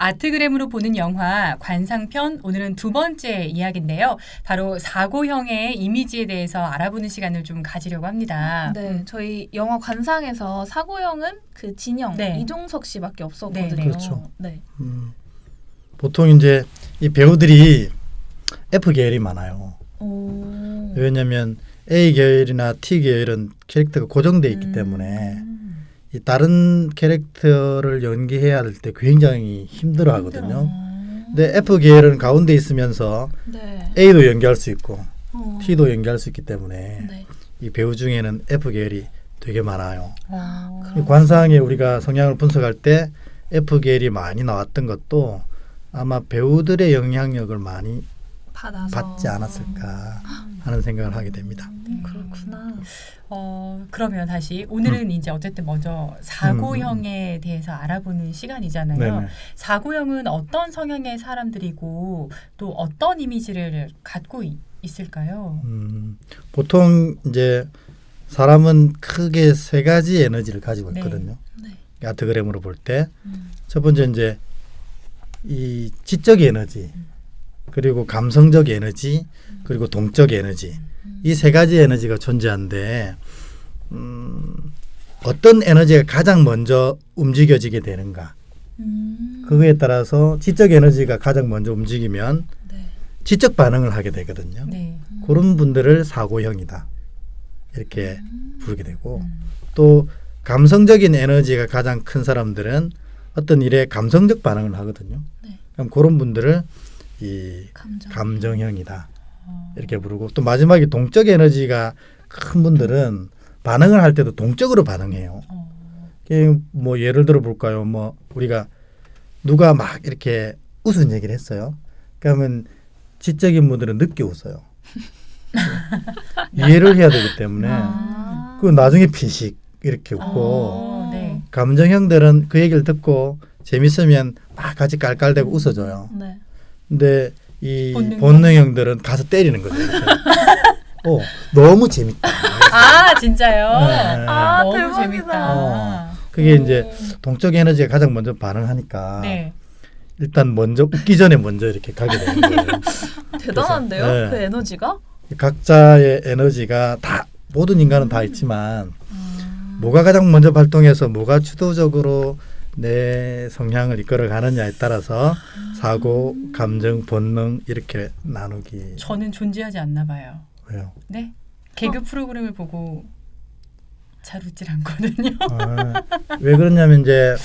아트그램으로 보는 영화 관상편 오늘은 두 번째 이야기인데요. 바로 사고형의 이미지에 대해서 알아보는 시간을 좀 가지려고 합니다. 네, 저희 영화 관상에서 사고형은 그 진영 네. 이종석 씨밖에 없었거든요. 네, 네. 그렇죠. 네. 보통 이제 이 배우들이 F 계열이 많아요. 오. 왜냐하면 A 계열이나 T 계열은 캐릭터가 고정돼 있기 때문에 이 다른 캐릭터를 연기해야 할 때 굉장히 힘들어하거든요. 근데 F 계열은 가운데 있으면서 네. A도 연기할 수 있고 어. T도 연기할 수 있기 때문에 네. 이 배우 중에는 F 계열이 되게 많아요. 어. 이 관상에 우리가 성향을 분석할 때 F 계열이 많이 나왔던 것도 아마 배우들의 영향력을 많이 받아서 받지 않았을까 하는 생각을 하게 됩니다. 그렇구나. 그러면 다시 오늘은 이제 어쨌든 먼저 사고형에 대해서 알아보는 시간이잖아요. 네네. 사고형은 어떤 성향의 사람들이고 또 어떤 이미지를 갖고 있을까요? 보통 이제 사람은 크게 세 가지 에너지를 가지고 네. 있거든요. 네. 아트그램으로 볼 때 첫 번째 이제 이 지적 에너지, 그리고 감성적 에너지, 그리고 동적 에너지, 이 세 가지 에너지가 존재하는데 어떤 에너지가 가장 먼저 움직여지게 되는가, 그거에 따라서 지적 에너지가 가장 먼저 움직이면 네. 지적 반응을 하게 되거든요. 네. 그런 분들을 사고형이다 이렇게 부르게 되고, 또 감성적인 에너지가 가장 큰 사람들은 어떤 일에 감성적 반응을 하거든요. 네. 그럼 그런 분들을 이 감정형이다 이렇게 부르고, 또 마지막에 동적 에너지가 큰 분들은 반응을 할 때도 동적으로 반응해요. 뭐 예를 들어 볼까요? 뭐 우리가 누가 막 이렇게 웃은 얘기를 했어요. 그러면 지적인 분들은 늦게 웃어요. 이해를 해야 되기 때문에 그 나중에 피식 이렇게 웃고, 네. 감정형들은 그 얘기를 듣고 재밌으면 막 같이 깔깔대고 웃어줘요. 네. 근데 이 본능형? 본능형들은 가서 때리는 거죠. 이렇게. 너무 재밌다. 아 진짜요? 네. 아, 너무 대박이다. 재밌다. 그게 이제 동적 에너지가 가장 먼저 반응하니까 네. 일단 먼저 웃기 전에 먼저 이렇게 가게 되는 거예요. 대단한데요? 그래서, 네. 그 에너지가? 각자의 에너지가 다, 모든 인간은 다 있지만 뭐가 가장 먼저 발동해서 뭐가 주도적으로 내 성향을 이끌어 가느냐에 따라서 사고, 감정, 본능 이렇게 나누기. 저는 존재하지 않나 봐요. 왜요? 네. 개그 프로그램을 보고 잘 웃질 않거든요. 왜 그러냐면 이제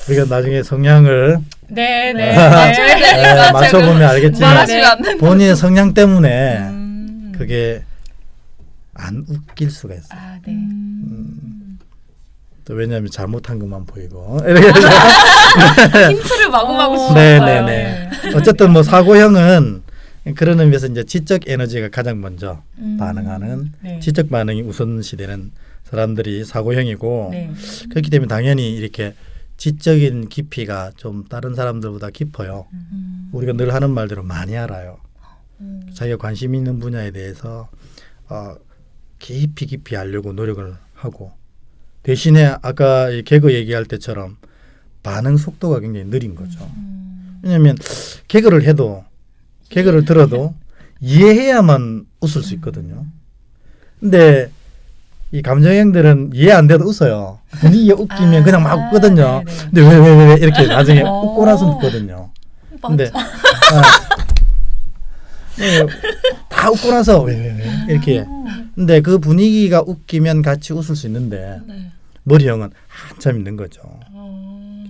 우리가 나중에 성향을 네, 맞춰야 되니까 맞춰보면 알겠지만 말하시면 안 된다. 본인의 성향 때문에 그게 안 웃길 수가 있어요. 아, 네. 또 왜냐하면 잘못한 것만 보이고. 힌트를 마구마구 주셨어요. 네네네. 어쨌든 뭐 사고형은 그런 의미에서 이제 지적 에너지가 가장 먼저 반응하는, 네. 지적 반응이 우선시되는 사람들이 사고형이고, 네. 그렇기 때문에 당연히 이렇게 지적인 깊이가 좀 다른 사람들보다 깊어요. 우리가 늘 하는 말대로 많이 알아요. 자기가 관심 있는 분야에 대해서 깊이 알려고 노력을 하고, 대신에 아까 이 개그 얘기할 때처럼 반응 속도가 굉장히 느린 거죠. 왜냐하면 개그를 들어도 이해해야만 웃을 수 있거든요. 근데 이 감정형들은 이해 안 돼도 웃어요. 분위기가 웃기면 그냥 막 웃거든요. 네네. 근데 왜 이렇게 나중에 웃고 나서 웃거든요. 근데 다 웃고 나서 왜 이렇게. 근데 그 분위기가 웃기면 같이 웃을 수 있는데 네. 머리형은 한참 있는 거죠.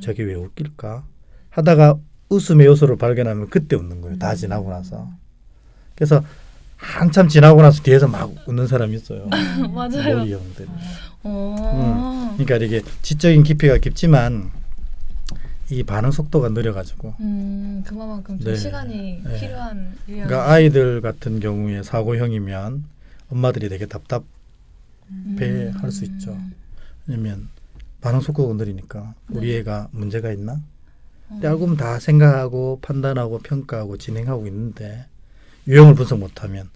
저게 왜 웃길까 하다가 웃음의 요소를 발견하면 그때 웃는 거예요. 다 지나고 나서. 그래서 한참 지나고 나서 뒤에서 막 웃는 사람이 있어요. 맞아요. 머리형들. 어. 그러니까 이게 지적인 깊이가 깊지만 이 반응 속도가 느려가지고. 그만큼 좀 네. 시간이 네. 필요한 유형. 그러니까 아이들 같은 경우에 사고형이면 엄마들이 되게 답답해 할 수 있죠. 왜냐면 반응 속도가 느리니까 우리 애가 문제가 있나? 근데 알고 보면 다 생각하고 판단하고 평가하고 진행하고 있는데 유형을 분석 못하면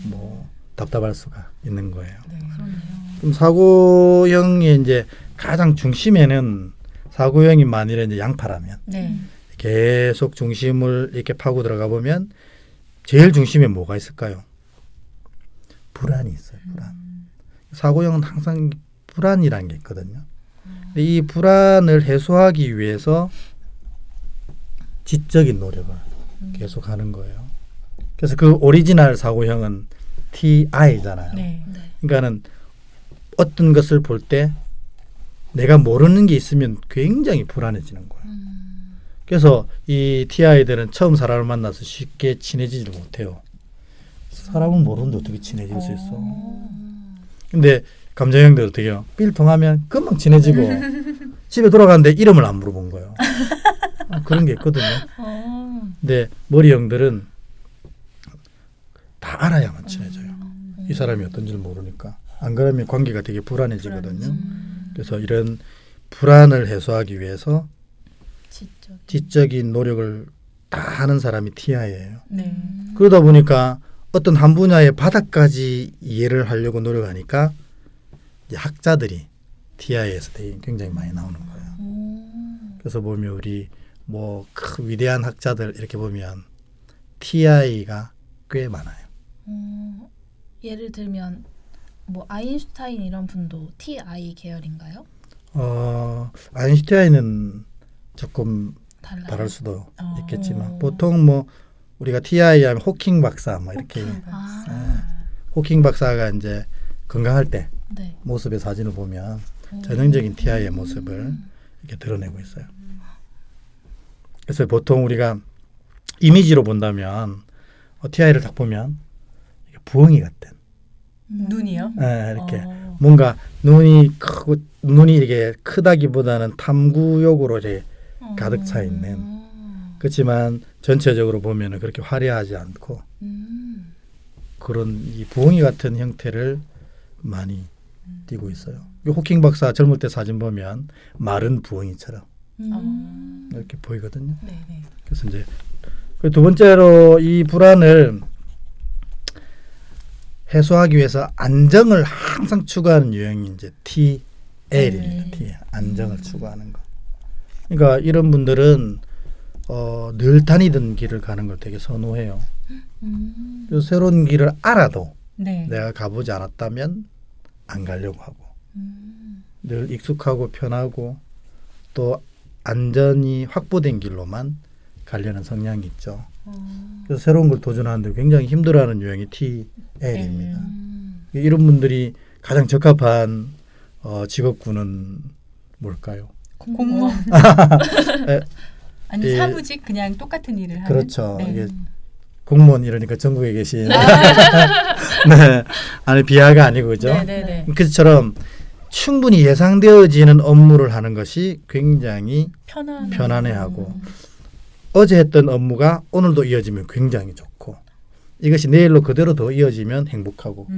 뭐 답답할 수가 있는 거예요. 네. 그렇네요. 그럼 사고형의 이제 가장 중심에는 사고형이 만일에 이제 양파라면 네. 계속 중심을 이렇게 파고 들어가 보면 제일 중심에 뭐가 있을까요? 불안이 있어요. 불안. 사고형은 항상 불안이라는 게 있거든요. 이 불안을 해소하기 위해서 지적인 노력을 계속 하는 거예요. 그래서 그 오리지널 사고형은 TI잖아요. 네. 네. 그러니까는 어떤 것을 볼 때 내가 모르는 게 있으면 굉장히 불안해지는 거예요. 그래서 이 TI들은 처음 사람을 만나서 쉽게 친해지지 못해요. 사람은 모르는데 어떻게 친해질 수 있어. 근데 감정형들 어떻게 해요? 삘 통하면 금방 친해지고 집에 돌아가는데 이름을 안 물어본 거예요. 그런 게 있거든요. 근데 머리형들은 다 알아야만 친해져요. 이 사람이 어떤지를 모르니까. 안 그러면 관계가 되게 불안해지거든요. 그래서 이런 불안을 해소하기 위해서 지적인 노력을 다 하는 사람이 TI예요. 네. 그러다 보니까 어떤 한 분야의 바닥까지 이해를 하려고 노력하니까 이제 학자들이 TI에서 되게 굉장히 많이 나오는 거예요. 그래서 보면 우리 뭐 그 위대한 학자들 이렇게 보면 TI가 꽤 많아요. 예를 들면 뭐 아인슈타인 이런 분도 TI 계열인가요? 아인슈타인은 조금 달라요. 다를 수도 어. 있겠지만 보통 뭐 우리가 TI 하면 호킹 박사 뭐 이렇게 호킹 박사가 이제 건강할 때 네. 모습의 사진을 보면 전형적인 TI의 모습을 이렇게 드러내고 있어요. 그래서 보통 우리가 이미지로 본다면 TI를 딱 보면 이게 부엉이 같은 눈이요? 이렇게 뭔가 눈이 크고 눈이 이렇게 크다기보다는 탐구욕으로 이렇게 가득 차 있는 그렇지만 전체적으로 보면은 그렇게 화려하지 않고 그런 이 부엉이 같은 형태를 많이 띠고 있어요. 호킹 박사 젊을 때 사진 보면 마른 부엉이처럼 이렇게 보이거든요. 네네. 그래서 이제 그 두 번째로 이 불안을 해소하기 위해서 안정을 항상 추구하는 유형이 이제 TL입니다. T 안정을 추구하는 거. 그러니까 이런 분들은 늘 다니던 길을 가는 걸 되게 선호해요. 그래서 새로운 길을 알아도 네. 내가 가보지 않았다면 안 가려고 하고 늘 익숙하고 편하고 또 안전이 확보된 길로만 가려는 성향이 있죠. 그래서 새로운 걸 도전하는데 굉장히 힘들어하는 유형이 TL입니다. 이런 분들이 가장 적합한 직업군은 뭘까요? 공무원. 아니 예. 사무직 그냥 똑같은 일을 하는. 그렇죠. 네. 이게 공무원 이러니까 전국에 계신 네. 아니 비하가 아니고 그죠? 네네네. 그처럼 충분히 예상되어지는 업무를 하는 것이 굉장히 편안해하고 어제 했던 업무가 오늘도 이어지면 굉장히 좋고 이것이 내일로 그대로 더 이어지면 행복하고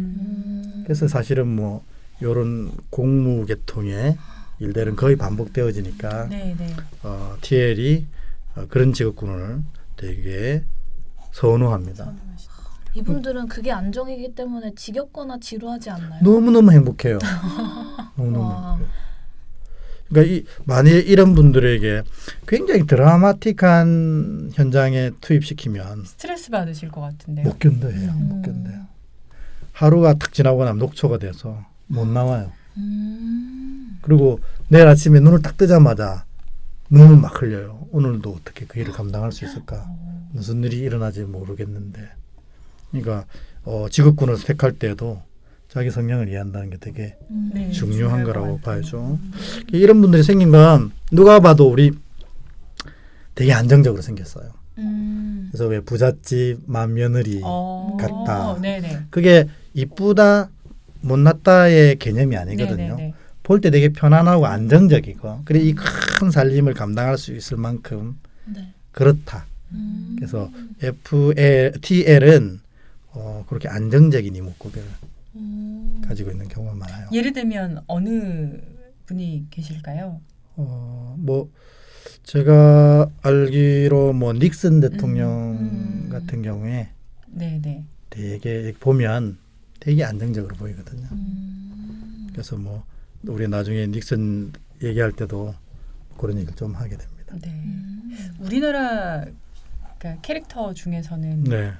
그래서 사실은 뭐 이런 공무 계통의 일들은 거의 반복되어지니까 네네. TL이 그런 직업군을 되게 선호합니다. 이분들은 그게 안정이기 때문에 지겹거나 지루하지 않나요? 너무너무 행복해요. 너무너무 와. 행복해요. 그러니까 만약에 이런 분들에게 굉장히 드라마틱한 현장에 투입시키면 스트레스 받으실 것 같은데요. 못 견뎌요. 못 견뎌요. 하루가 탁 지나고 나면 녹초가 돼서 못 나와요. 그리고 내일 아침에 눈을 딱 뜨자마자 눈물 막 흘려요. 오늘도 어떻게 그 일을 감당할 수 있을까? 무슨 일이 일어나지 모르겠는데. 그러니까 직업군을 택할 때도 자기 성향을 이해한다는 게 되게 네, 중요한 중요할 거라고 것 같아요. 봐야죠. 이런 분들이 생긴 건 누가 봐도 우리 되게 안정적으로 생겼어요. 그래서 왜 부잣집 맏며느리 같다. 네네. 그게 이쁘다 못났다의 개념이 아니거든요. 네네네. 볼 때 되게 편안하고 안정적이고 그리고 이 큰 살림을 감당할 수 있을 만큼 네. 그렇다. 그래서 TL은 그렇게 안정적인 이목구비를 가지고 있는 경우가 많아요. 예를 들면 어느 분이 계실까요? 뭐 제가 알기로 뭐 닉슨 대통령 같은 경우에 네네. 되게 보면 되게 안정적으로 보이거든요. 그래서 뭐 우리 나중에 닉슨 얘기할 때도 그런 얘기를 좀 하게 됩니다. 네. 우리나라 그러니까 캐릭터 중에서는 네.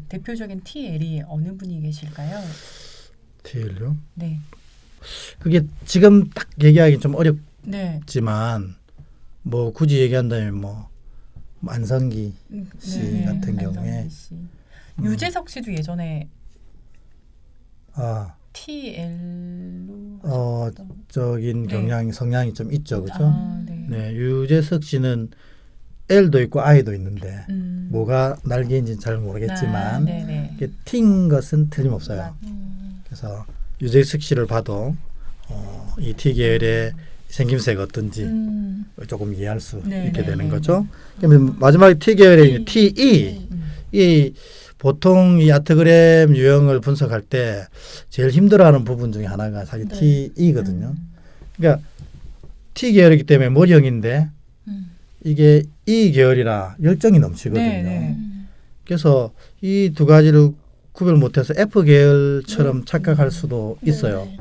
대표적인 TL이 어느 분이 계실까요? TL요? 네. 그게 지금 딱 얘기하기 좀 네. 어렵지만 뭐 굳이 얘기한다면 뭐 안성기 씨 같은 경우에 안성기 씨. 유재석 씨도 예전에 아, TL로 적인 네. 경향 성향이 좀 있죠, 그죠? 네. 네, 유재석 씨는 L도 있고 I도 있는데 뭐가 날개인지는 잘 모르겠지만 네네. 이게 T인 것은 틀림없어요. 그래서 유재석 씨를 봐도 이 T 계열의 생김새가 어떤지 조금 이해할 수 네, 있게 네, 되는 네, 거죠. 그러면 마지막에 T 계열의 TE 이 보통 이 아트그램 유형을 분석할 때 제일 힘들어하는 부분 중에 하나가 사실 네. TE거든요. 그러니까 T 계열이기 때문에 머리형인데 이게 E 계열이라 열정이 넘치거든요. 네, 네. 그래서 이 두 가지를 구별 못해서 F 계열처럼 착각할 수도 있어요. 네.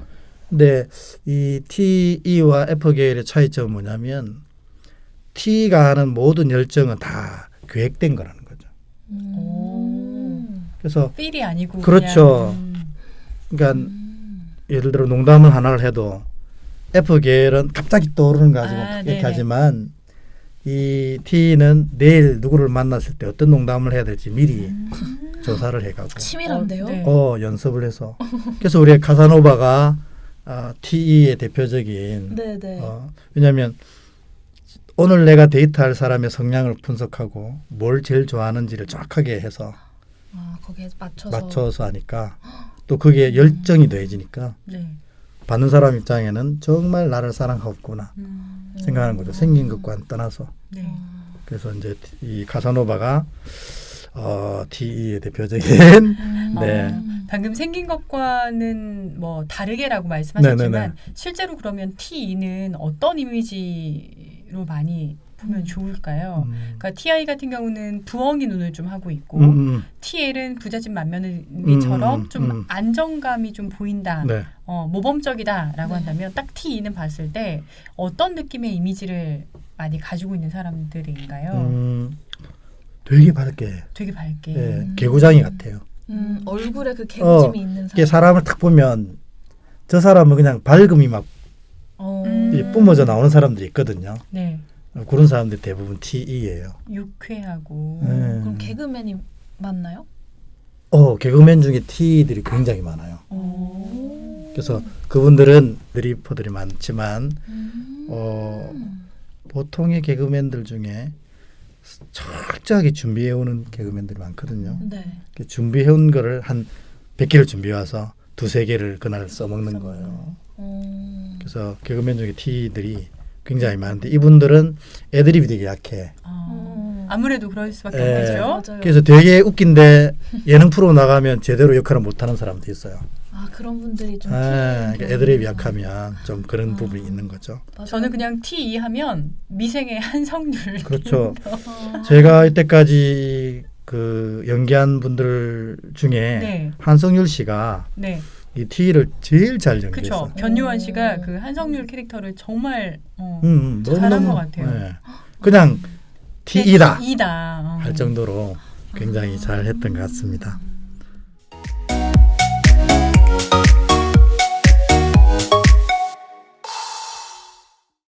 근데 이 TE와 F 계열의 차이점은 뭐냐면 T가 하는 모든 열정은 다 계획된 거라는 거죠. 그래서 필이 아니고 그렇죠. 그냥, 그러니까 예를 들어 농담을 하나를 해도 F 계열은 갑자기 떠오르는 거 가지고 이렇게 네네. 하지만 이 T는 내일 누구를 만났을 때 어떤 농담을 해야 될지 미리 조사를 해가고 치밀한데요? 네. 연습을 해서 그래서 우리의 카사노바가 TE의 대표적인 네네. 왜냐하면 오늘 내가 데이트할 사람의 성향을 분석하고 뭘 제일 좋아하는지를 정확하게 해서 거기에 맞춰서. 맞춰서 하니까 또 그게 열정이 더해지니까 네. 받는 사람 입장에는 정말 나를 사랑하구나 생각하는 거죠. 생긴 것과는 떠나서. 네. 그래서 이제 이 카사노바가 TE의 대표적인 네. 방금 생긴 것과는 뭐 다르게라고 말씀하셨지만 네네네. 실제로 그러면 T는 어떤 이미지로 많이 보면 좋을까요? 그러니까 TI 같은 경우는 부엉이 눈을 좀 하고 있고 TL은 부잣집 맏며느리처럼 좀 안정감이 좀 보인다. 네. 모범적이다라고 네. 한다면 딱 T는 봤을 때 어떤 느낌의 이미지를 많이 가지고 있는 사람들인가요? 되게 밝게 되게 밝게. 예, 개구장이 같아요. 얼굴에 그 개구짐이 있는 이게 사람. 사람을 딱 보면 저 사람은 그냥 밝음이 막 뿜어져 나오는 사람들이 있거든요. 네. 그런 사람들이 대부분 TE예요. 유쾌하고. 그럼 개그맨이 맞나요? 개그맨 중에 T들이 굉장히 많아요. 그래서 그분들은 드리퍼들이 많지만 보통의 개그맨들 중에 철저하게 준비해오는 개그맨들이 많거든요. 네. 준비해온 거를 한 100개를 준비해와서 2-3개를 그날 써먹는 거예요. 그래서 개그맨 중에 T들이 굉장히 많은데 이분들은 애드립이 되게 약해. 아무래도 그럴 수밖에 예. 없겠죠. 맞아요. 그래서 되게 웃긴데 예능 프로 나가면 제대로 역할을 못하는 사람도 있어요. 그런 분들이 좀. 그러니까 애드립이 약하면 좀 그런 부분이 있는 거죠. 맞아요. 저는 그냥 T 하면 미생의 한성률. 그렇죠. 제가 이때까지 그 연기한 분들 중에 네. 한성률 씨가 네. 이 T를 제일 잘 연기했어요. 그렇죠. 변요한 씨가 그 한성률 캐릭터를 정말 잘한 너무너무, 것 같아요. 네. 그냥 T이다 T이다. 할 정도로 굉장히 잘 했던 것 같습니다.